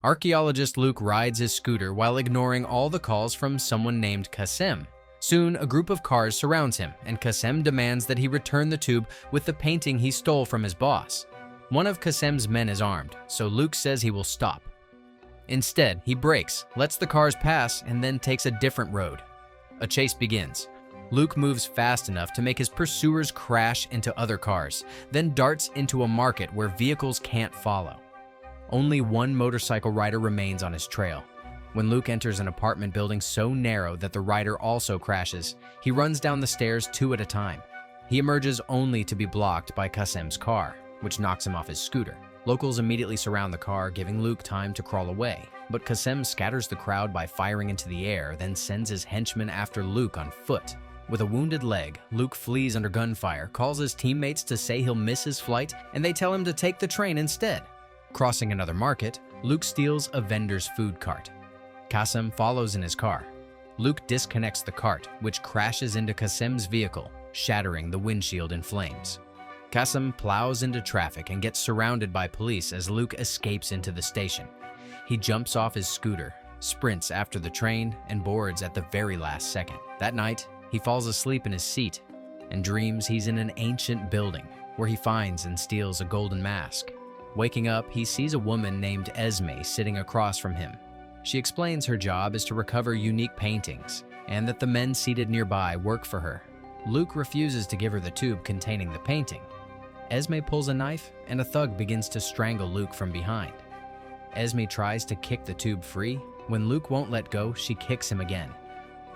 Archaeologist Luke rides his scooter while ignoring all the calls from someone named Kasem. Soon, a group of cars surrounds him, and Kasem demands that he return the tube with the painting he stole from his boss. One of Kasem's men is armed, so Luke says he will stop. Instead, he brakes, lets the cars pass, and then takes a different road. A chase begins. Luke moves fast enough to make his pursuers crash into other cars, then darts into a market where vehicles can't follow. Only one motorcycle rider remains on his trail. When Luke enters an apartment building so narrow that the rider also crashes, he runs down the stairs two at a time. He emerges only to be blocked by Kasem's car, which knocks him off his scooter. Locals immediately surround the car, giving Luke time to crawl away, but Kasem scatters the crowd by firing into the air, then sends his henchmen after Luke on foot. With a wounded leg, Luke flees under gunfire, calls his teammates to say he'll miss his flight, and they tell him to take the train instead. Crossing another market, Luke steals a vendor's food cart. Kasem follows in his car. Luke disconnects the cart, which crashes into Kasem's vehicle, shattering the windshield in flames. Kasem plows into traffic and gets surrounded by police as Luke escapes into the station. He jumps off his scooter, sprints after the train, and boards at the very last second. That night, he falls asleep in his seat and dreams he's in an ancient building where he finds and steals a golden mask. Waking up, he sees a woman named Esme sitting across from him. She explains her job is to recover unique paintings and that the men seated nearby work for her. Luke refuses to give her the tube containing the painting. Esme pulls a knife and a thug begins to strangle Luke from behind. Esme tries to kick the tube free. When Luke won't let go, she kicks him again,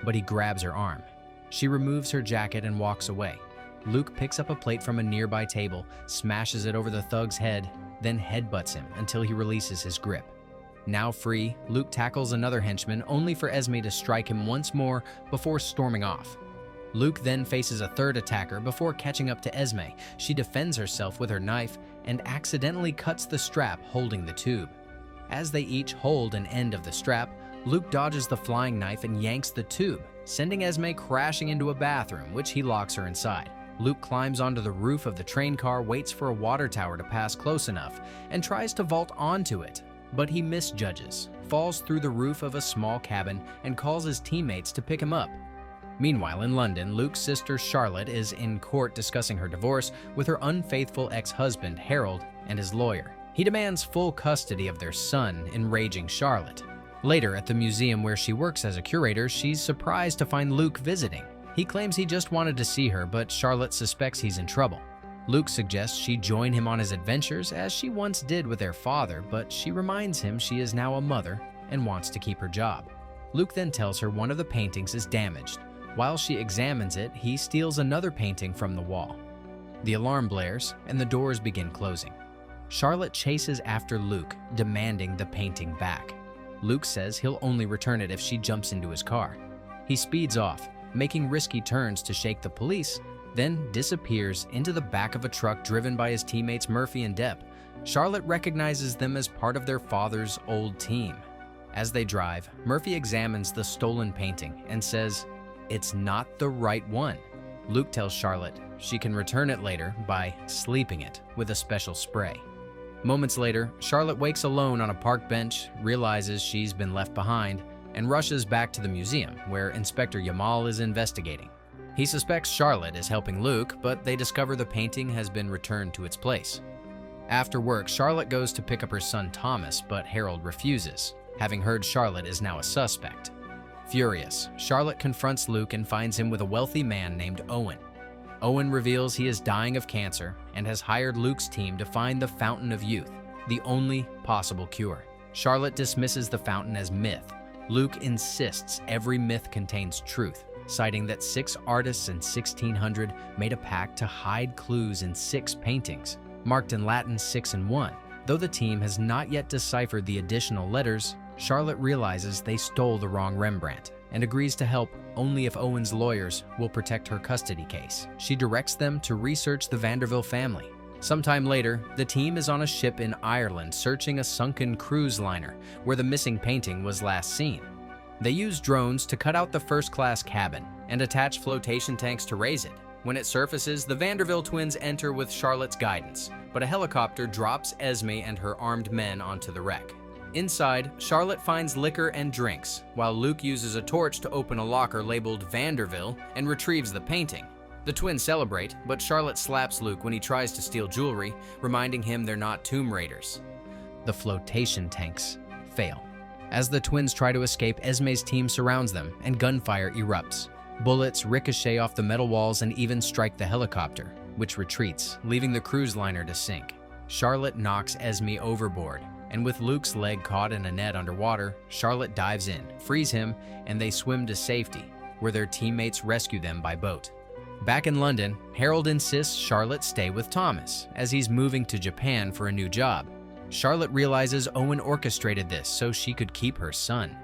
but he grabs her arm. She removes her jacket and walks away. Luke picks up a plate from a nearby table, smashes it over the thug's head, then headbutts him until he releases his grip. Now free, Luke tackles another henchman only for Esme to strike him once more before storming off. Luke then faces a third attacker before catching up to Esme. She defends herself with her knife and accidentally cuts the strap holding the tube. As they each hold an end of the strap, Luke dodges the flying knife and yanks the tube, sending Esme crashing into a bathroom, which he locks her inside. Luke climbs onto the roof of the train car, waits for a water tower to pass close enough, and tries to vault onto it, but he misjudges, falls through the roof of a small cabin, and calls his teammates to pick him up. Meanwhile, in London, Luke's sister Charlotte is in court discussing her divorce with her unfaithful ex-husband Harold and his lawyer. He demands full custody of their son, enraging Charlotte. Later, at the museum where she works as a curator, she's surprised to find Luke visiting. He claims he just wanted to see her, but Charlotte suspects he's in trouble. Luke suggests she join him on his adventures, as she once did with their father, but she reminds him she is now a mother and wants to keep her job. Luke then tells her one of the paintings is damaged. While she examines it, he steals another painting from the wall. The alarm blares, and the doors begin closing. Charlotte chases after Luke, demanding the painting back. Luke says he'll only return it if she jumps into his car. He speeds off, making risky turns to shake the police, then disappears into the back of a truck driven by his teammates Murphy and Depp. Charlotte recognizes them as part of their father's old team. As they drive, Murphy examines the stolen painting and says, "It's not the right one." Luke tells Charlotte she can return it later by sleeping it with a special spray. Moments later, Charlotte wakes alone on a park bench, realizes she's been left behind, and rushes back to the museum, where Inspector Yamal is investigating. He suspects Charlotte is helping Luke, but they discover the painting has been returned to its place. After work, Charlotte goes to pick up her son Thomas, but Harold refuses, having heard Charlotte is now a suspect. Furious, Charlotte confronts Luke and finds him with a wealthy man named Owen. Owen reveals he is dying of cancer and has hired Luke's team to find the Fountain of Youth, the only possible cure. Charlotte dismisses the fountain as myth. Luke insists every myth contains truth, citing that 6 artists in 1600 made a pact to hide clues in 6 paintings, marked in Latin 6 and 1. Though the team has not yet deciphered the additional letters, Charlotte realizes they stole the wrong Rembrandt and agrees to help only if Owen's lawyers will protect her custody case. She directs them to research the Vanderbilt family. Sometime later, the team is on a ship in Ireland searching a sunken cruise liner where the missing painting was last seen. They use drones to cut out the first-class cabin and attach flotation tanks to raise it. When it surfaces, the Vanderbilt twins enter with Charlotte's guidance, but a helicopter drops Esme and her armed men onto the wreck. Inside, Charlotte finds liquor and drinks, while Luke uses a torch to open a locker labeled Vanderville and retrieves the painting. The twins celebrate, but Charlotte slaps Luke when he tries to steal jewelry, reminding him they're not Tomb Raiders. The flotation tanks fail. As the twins try to escape, Esme's team surrounds them, and gunfire erupts. Bullets ricochet off the metal walls and even strike the helicopter, which retreats, leaving the cruise liner to sink. Charlotte knocks Esme overboard, and with Luke's leg caught in a net underwater, Charlotte dives in, frees him, and they swim to safety, where their teammates rescue them by boat. Back in London, Harold insists Charlotte stay with Thomas, as he's moving to Japan for a new job. Charlotte realizes Owen orchestrated this so she could keep her son.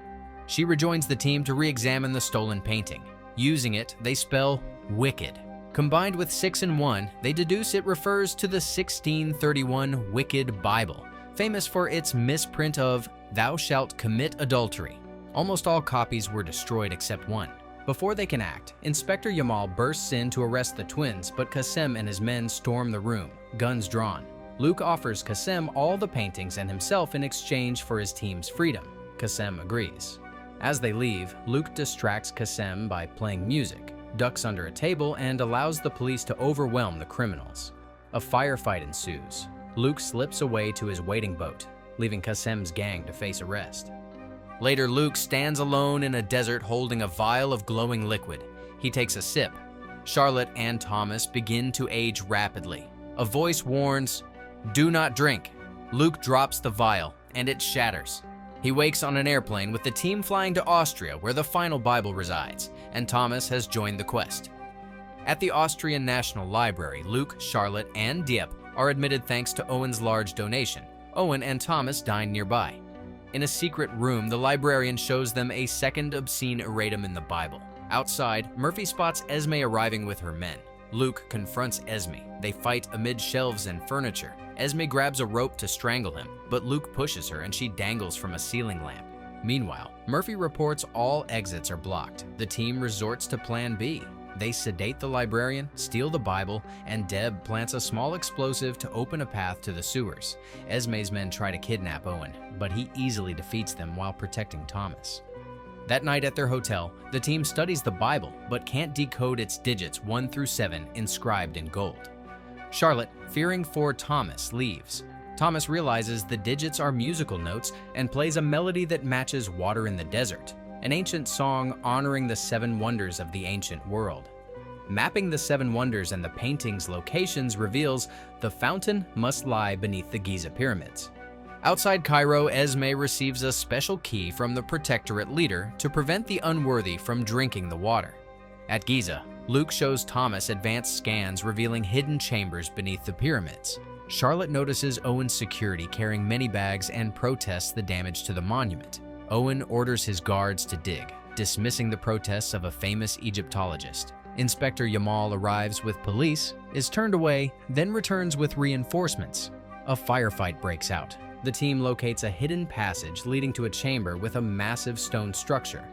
She rejoins the team to re-examine the stolen painting. Using it, they spell wicked. Combined with 6 and 1, they deduce it refers to the 1631 Wicked Bible, famous for its misprint of "Thou shalt commit adultery." Almost all copies were destroyed except one. Before they can act, Inspector Yamal bursts in to arrest the twins, but Qasem and his men storm the room, guns drawn. Luke offers Qasem all the paintings and himself in exchange for his team's freedom. Qasem agrees. As they leave, Luke distracts Qasem by playing music, ducks under a table, and allows the police to overwhelm the criminals. A firefight ensues. Luke slips away to his waiting boat, leaving Qasem's gang to face arrest. Later, Luke stands alone in a desert holding a vial of glowing liquid. He takes a sip. Charlotte and Thomas begin to age rapidly. A voice warns, "Do not drink." Luke drops the vial, and it shatters. He wakes on an airplane with the team flying to Austria, where the final Bible resides, and Thomas has joined the quest. At the Austrian National Library, Luke, Charlotte, and Dieppe are admitted thanks to Owen's large donation. Owen and Thomas dine nearby. In a secret room, the librarian shows them a second obscene erratum in the Bible. Outside, Murphy spots Esme arriving with her men. Luke confronts Esme. They fight amid shelves and furniture. Esme grabs a rope to strangle him, but Luke pushes her and she dangles from a ceiling lamp. Meanwhile, Murphy reports all exits are blocked. The team resorts to Plan B. They sedate the librarian, steal the Bible, and Deb plants a small explosive to open a path to the sewers. Esme's men try to kidnap Owen, but he easily defeats them while protecting Thomas. That night at their hotel, the team studies the Bible, but can't decode its digits 1 through 7 inscribed in gold. Charlotte, fearing for Thomas, leaves. Thomas realizes the digits are musical notes and plays a melody that matches Water in the Desert, an ancient song honoring the 7 wonders of the ancient world. Mapping the 7 wonders and the painting's locations reveals the fountain must lie beneath the Giza pyramids. Outside Cairo, Esme receives a special key from the Protectorate leader to prevent the unworthy from drinking the water. At Giza, Luke shows Thomas advanced scans revealing hidden chambers beneath the pyramids. Charlotte notices Owen's security carrying many bags and protests the damage to the monument. Owen orders his guards to dig, dismissing the protests of a famous Egyptologist. Inspector Yamal arrives with police, is turned away, then returns with reinforcements. A firefight breaks out. The team locates a hidden passage leading to a chamber with a massive stone structure.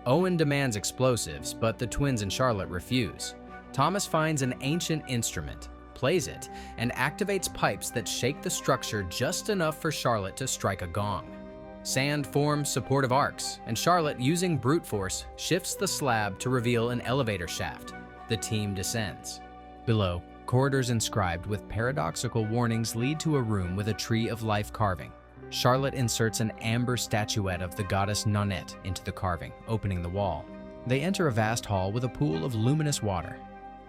Owen demands explosives, but the twins and Charlotte refuse. Thomas finds an ancient instrument, plays it, and activates pipes that shake the structure just enough for Charlotte to strike a gong. Sand forms supportive arcs, and Charlotte, using brute force, shifts the slab to reveal an elevator shaft. The team descends. Below, corridors inscribed with paradoxical warnings lead to a room with a tree of life carving. Charlotte inserts an amber statuette of the goddess Nanette into the carving, opening the wall. They enter a vast hall with a pool of luminous water,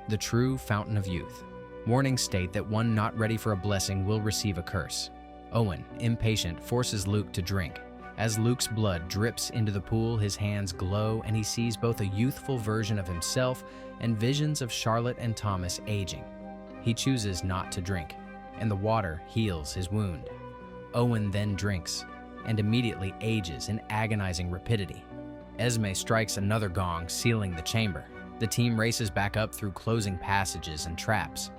the true fountain of youth. Warnings state that one not ready for a blessing will receive a curse. Owen, impatient, forces Luke to drink. As Luke's blood drips into the pool, his hands glow and he sees both a youthful version of himself and visions of Charlotte and Thomas aging. He chooses not to drink, and the water heals his wound. Owen then drinks, and immediately ages in agonizing rapidity. Esme strikes another gong, sealing the chamber. The team races back up through closing passages and traps.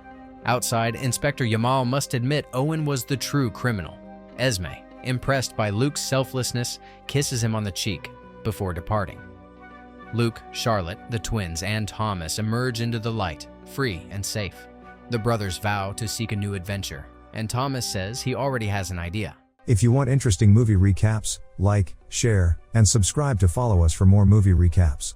Outside, Inspector Yamal must admit Owen was the true criminal. Esme, impressed by Luke's selflessness, kisses him on the cheek before departing. Luke, Charlotte, the twins, and Thomas emerge into the light, free and safe. The brothers vow to seek a new adventure, and Thomas says he already has an idea. If you want interesting movie recaps, like, share, and subscribe to follow us for more movie recaps.